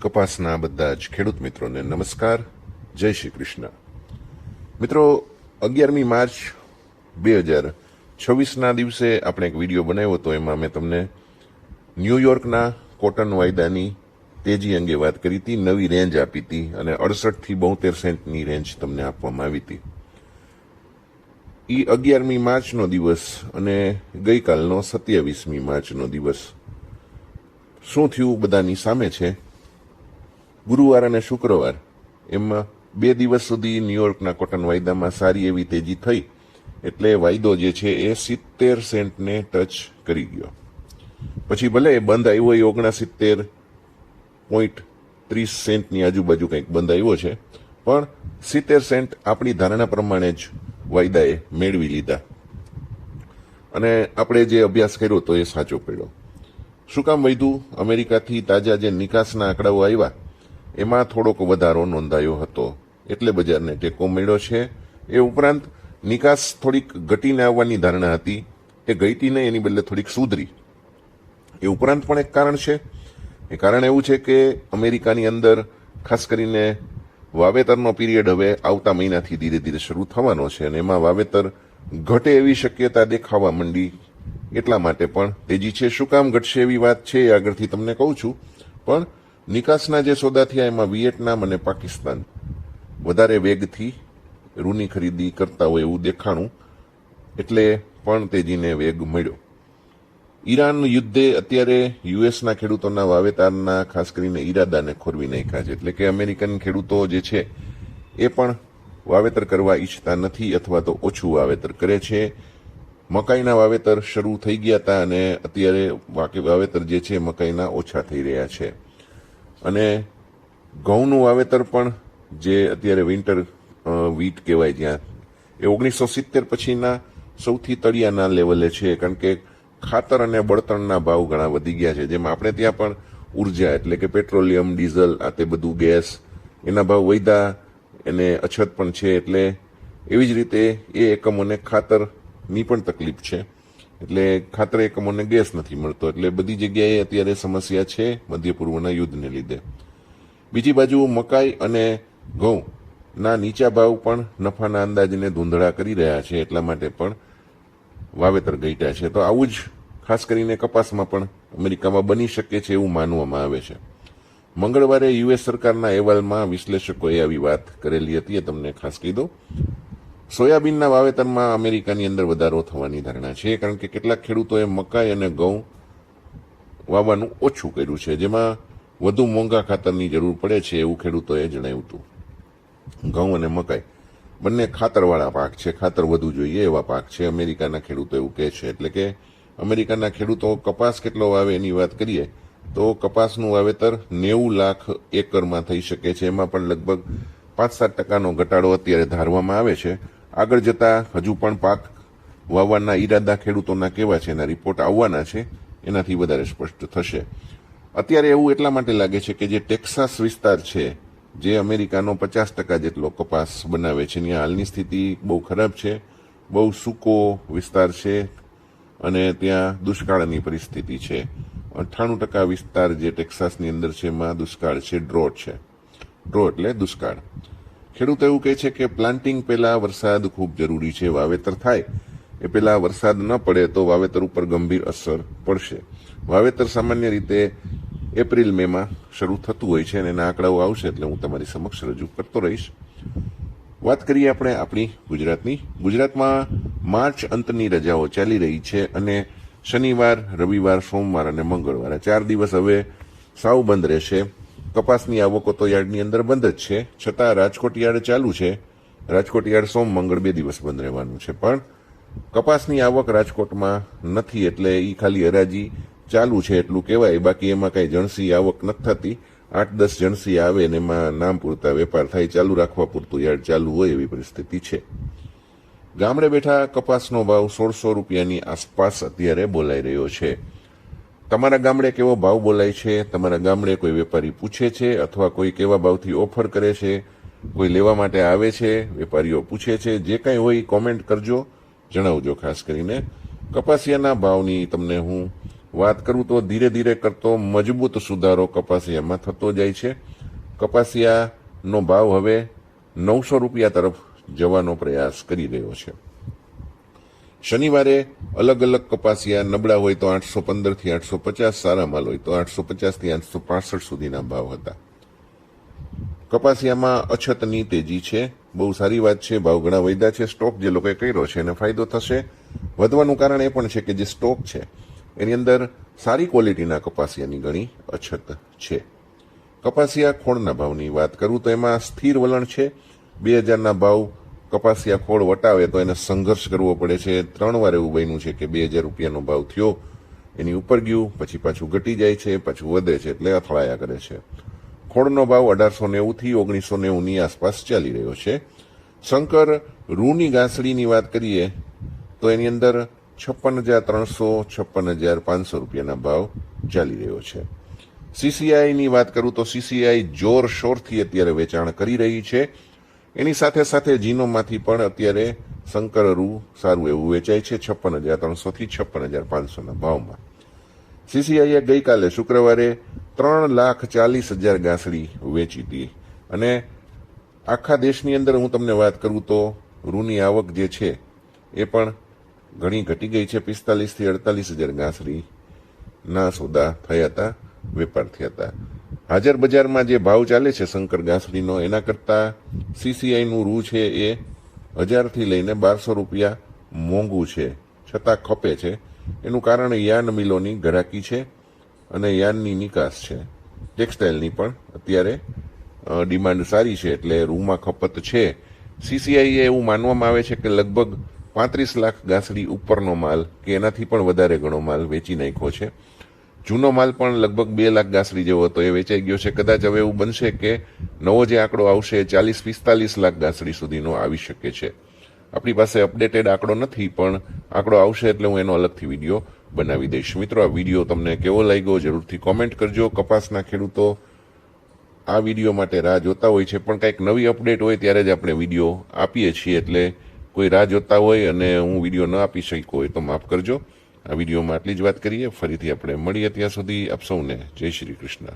કપાસના બધા જ ખેડૂત મિત્રોને નમસ્કાર. જય શ્રી કૃષ્ણ. મિત્રો, 11મી માર્ચ 2026ના દિવસે આપણે એક વિડીયો બનાવ્યો હતો. એમાં મેં તમને ન્યૂયોર્કના કોટન વાયદાની તેજી અંગે વાત કરી હતી, નવી રેન્જ આપી હતી અને 68 થી 72 સેન્ટની રેન્જ તમને આપવામાં આવી હતી. એ 11મી માર્ચનો દિવસ અને ગઈકાલનો 27મી માર્ચનો દિવસ શું થયું બધાની સામે છે. ગુરુવાર અને શુક્રવાર એમાં 2 દિવસ સુધી ન્યુયોર્કના કોટન વાયદામાં સારી એવી તેજી થઈ, એટલે વાયદો જે છે એ 70 સેન્ટને ટચ કરી ગયો. પછી ભલે બંધ આવ્યો એ 69.30 સેન્ટની આજુબાજુ કંઈક બંધ આવ્યો છે, પણ 70 સેન્ટ આપણી ધારણા પ્રમાણે જ વાયદાએ મેળવી લીધા અને આપણે જે અભ્યાસ કર્યો તો એ સાચો પડ્યો. શું કામ વધ્યું? અમેરિકાથી તાજા જે નિકાસના આંકડાઓ આવ્યા એમાં થોડોક વધારો નોંધાયો હતો, એટલે બજારને ટેકો મળ્યો છે. એ ઉપરાંત નિકાસ થોડીક ઘટીને આવવાની ધારણા હતી, એ ઘટી નહીં, એની બદલે થોડીક સુધરી. એ ઉપરાંત પણ એક કારણ છે. એ કારણ એવું છે કે અમેરિકાની અંદર ખાસ કરીને વાવેતરનો પીરિયડ હવે આવતા મહિનાથી ધીરે ધીરે શરૂ થવાનો છે અને એમાં વાવેતર ઘટે એવી શક્યતા દેખાવા માંડી, એટલા માટે પણ તેજી છે. શું કામ ઘટશે એવી વાત છે એ આગળથી તમને કહું છું, પણ નિકાસના જે સોદા થયા એમાં વિયેટનામ અને પાકિસ્તાન વધારે વેગથી રૂની ખરીદી કરતા હોય એવું દેખાણું, એટલે પણ તેજીને વેગ મળ્યો. ઈરાન યુદ્ધે અત્યારે યુએસના ખેડૂતોના વાવેતરના ખાસ કરીને ઈરાદાને ખોરવી નાખ્યા છે. એટલે કે અમેરિકન ખેડૂતો જે છે એ પણ વાવેતર કરવા ઈચ્છતા નથી અથવા તો ઓછું વાવેતર કરે છે. મકાઈના વાવેતર શરૂ થઈ ગયા હતા અને અત્યારે વાવેતર જે છે મકાઈના ઓછા થઈ રહ્યા છે. અને ઘઉંનું વાવેતર પણ જે અત્યારે વિન્ટર વીટ કહેવાય જ્યાં, એ 1970 પછીના સૌથી તળિયાના લેવલે છે, કારણ કે ખાતર અને બળતણના ભાવ ઘણા વધી ગયા છે. જેમાં આપણે ત્યાં પણ ઉર્જા એટલે કે પેટ્રોલિયમ, ડીઝલ, આ તે બધું ગેસ, એના ભાવ વધ્યા, એને અછત પણ છે. એટલે એવી જ રીતે એ એકમોને ખાતરની પણ તકલીફ છે, એટલે ખાતર એકમોને ગેસ નથી મળતો. એટલે બધી જગ્યાએ અત્યારે સમસ્યા છે મધ્ય પૂર્વના યુદ્ધને લીધે. બીજી બાજુ મકાઈ અને ઘઉંના નીચા ભાવ પણ નફાના અંદાજને ધૂંધળા કરી રહ્યા છે, એટલા માટે પણ વાવેતર ઘટ્યા છે. તો આવું જ ખાસ કરીને કપાસમાં પણ અમેરિકામાં બની શકે છે એવું માનવામાં આવે છે. મંગળવારે યુએસ સરકારના અહેવાલમાં વિશ્લેષકોએ આવી વાત કરેલી હતી, એ તમને ખાસ કહી દઉં. સોયાબીનના વાવેતરમાં અમેરિકાની અંદર વધારો થવાની ધારણા છે, કારણ કે કેટલાક ખેડૂતોએ મકાઈ અને ઘઉં વાવવાનું ઓછું કર્યું છે, જેમાં વધુ મોંઘા ખાતરની જરૂર પડે છે એવું ખેડૂતોએ જણાવ્યું હતું. ઘઉં અને મકાઈ બંને ખાતરવાળા પાક છે, ખાતર વધુ જોઈએ એવા પાક છે. અમેરિકાના ખેડૂતો એવું કહે છે. એટલે કે અમેરિકાના ખેડૂતો કપાસ કેટલો વાવે એની વાત કરીએ તો કપાસનું વાવેતર 90 લાખ એકરમાં થઈ શકે છે. એમાં પણ લગભગ 5-7% ઘટાડો અત્યારે ધારવામાં આવે છે. આગળ જતા હજુ પણ પાક વાવવાના ઈરાદા ખેડૂતોના કેવા છે, એના રિપોર્ટ આવવાના છે, એનાથી વધારે સ્પષ્ટ થશે. અત્યારે એવું એટલા માટે લાગે છે કે જે ટેક્સાસ વિસ્તાર છે, જે અમેરિકાનો 50% જેટલો કપાસ બનાવે છે, ત્યાં હાલની સ્થિતિ બહુ ખરાબ છે. બહુ સૂકો વિસ્તાર છે અને ત્યાં દુષ્કાળની પરિસ્થિતિ છે. 98% વિસ્તાર જે ટેક્સાસની અંદર છે એમાં દુષ્કાળ છે, ડ્રોટ છે. ડ્રો એટલે દુષ્કાળ. ખેડૂતો એવું કહે છે કે પ્લાન્ટિંગ પહેલા વરસાદ ખૂબ જરૂરી છે. વાવેતર થાય એ પહેલા વરસાદ ન પડે તો વાવેતર ઉપર ગંભીર અસર પડશે. વાવેતર સામાન્ય રીતે એપ્રિલ-મેમાં શરૂ થતું હોય છે અને એના આંકડાઓ આવશે એટલે હું તમારી સમક્ષ રજૂ કરતો રહીશ. વાત કરીએ આપણે આપણી ગુજરાતની. ગુજરાતમાં માર્ચ અંતની રજાઓ ચાલી રહી છે અને શનિવાર, રવિવાર, સોમવાર અને મંગળવાર 4 દિવસ હવે સાવ બંધ રહેશે. કપાસની આવકો તો યાર્ડની અંદર બંધ જ છે, છતાં રાજકોટ યાર્ડ ચાલુ છે. રાજકોટ યાર્ડ સોમ મંગળ 2 દિવસ બંધ રહેવાનું છે, પણ કપાસની આવક રાજકોટમાં નથી, એટલે એ ખાલી હરાજી ચાલુ છે એટલું કહેવાય. બાકી એમાં કઈ જણસી આવક નથી થતી. 8-10 જણસી આવે ને એમાં નામ પૂરતા વેપાર થાય, ચાલુ રાખવા પૂરતું યાર્ડ ચાલુ હોય એવી પરિસ્થિતિ છે. ગામડે બેઠા કપાસનો ભાવ 1600 રૂપિયાની આસપાસ અત્યારે બોલાઈ રહ્યો છે. તમારા ગામડે કેવો ભાવ બોલાય છે? તમારા ગામડે કોઈ વેપારી પૂછે છે અથવા કોઈ કેવા ભાવથી ઓફર કરે છે? કોઈ લેવા માટે આવે છે? વેપારીઓ પૂછે છે? જે કંઈ હોય કોમેન્ટ કરજો, જણાવજો. ખાસ કરીને કપાસિયાના ભાવની તમને હું વાત કરું તો ધીરે ધીરે કરતો મજબૂત સુધારો કપાસિયામાં થતો જાય છે. કપાસિયાનો ભાવ હવે 900 રૂપિયા તરફ જવાનો પ્રયાસ કરી રહ્યો છે. શનિવારે અલગ અલગ કપાસિયા નબળા હોય તો 815 થી 850, સારા માલ હોય તો 850 થી 865 સુધીના ભાવ હતા. કપાસિયામાં અછતની તેજી છે. બહુ સારી વાત છે. ભાવ ઘણા વધ્યા છે. સ્ટોક જે લોકોએ કર્યો છે એને ફાયદો થશે. વધવાનું કારણ એ પણ છે કે જે સ્ટોક છે એની અંદર સારી ક્વોલિટીના કપાસિયાની ઘણી અછત છે. કપાસિયા ખોળના ભાવની વાત કરું તો એમાં સ્થિર વલણ છે. 2000ના ભાવ કપાસિયા ખોળ વટાવે તો એને સંઘર્ષ કરવો પડે છે. 3 વાર એવું બન્યું છે કે 2000 રૂપિયાનો ભાવ થયો, એની ઉપર ગયું, પછી પાછું ઘટી જાય છે, પાછું વધે છે, એટલે અથડાયા કરે છે. ખોળનો ભાવ 1890 થી 1990ની આસપાસ ચાલી રહ્યો છે. શંકર રૂની ગાંસડીની વાત કરીએ તો એની અંદર 56,300, 56,500 રૂપિયાના ભાવ ચાલી રહ્યો છે. સીસીઆઈની વાત કરું તો સીસીઆઈ જોરશોરથી અત્યારે વેચાણ કરી રહી છે. એની સાથે સાથે જીનોમાંથી પણ અત્યારે શંકર રૂ સારું એવું વેચાય છે 56,300 થી 56,500ના ભાવમાં. સીસીઆઈએ ગઈકાલે શુક્રવારે 3,40,000 ગાંસડી વેચી હતી. અને આખા દેશની અંદર હું તમને વાત કરું તો રૂની આવક જે છે એ પણ ઘણી ઘટી ગઈ છે. 45,000 થી 48,000 ગાંસડીના સોદા થયા હતા, વેપાર થયા હતા. હાજર બજારમાં જે ભાવ ચાલે છે શંકર ગાંસડીનો એના કરતાં સીસીઆઈનું રૂ છે એ 1000 થી લઈને 1200 રૂપિયા મોંઘું છે, છતાં ખપે છે. એનું કારણ યાન મિલોની ઘરાકી છે અને યાનની નિકાસ છે. ટેક્સટાઇલની પણ અત્યારે ડિમાન્ડ સારી છે, એટલે રૂમાં ખપત છે. સીસીઆઈએ એવું માનવામાં આવે છે કે લગભગ 35 લાખ ગાંસડી ઉપરનો માલ કે એનાથી પણ વધારે ઘણો માલ વેચી નાખ્યો છે. જૂનો માલ પણ લગભગ 2 લાખ ગાંસડી જેવો હતો, એ વેચાઈ ગયો છે. કદાચ હવે એવું બનશે કે નવો જે આંકડો આવશે 40-45 લાખ ગાંસડી સુધીનો આવી શકે છે. આપણી પાસે અપડેટેડ આંકડો નથી, પણ આંકડો આવશે એટલે હું એનો અલગથી વિડીયો બનાવી દઈશ. મિત્રો, આ વિડીયો તમને કેવો લાગ્યો જરૂરથી કોમેન્ટ કરજો. કપાસના ખેડૂતો આ વિડીયો માટે રાહ જોતા હોય છે, પણ કંઈક નવી અપડેટ હોય ત્યારે જ આપણે વિડીયો આપીએ છીએ, એટલે કોઈ રાહ જોતા હોય અને હું વિડીયો ન આપી શક્યો હોય તો માફ કરજો. આ વિડીયોમાં આટલી જ વાત કરીએ. ફરીથી આપણે મળીએ. ત્યાં સુધી આપ સૌને જય શ્રી કૃષ્ણ.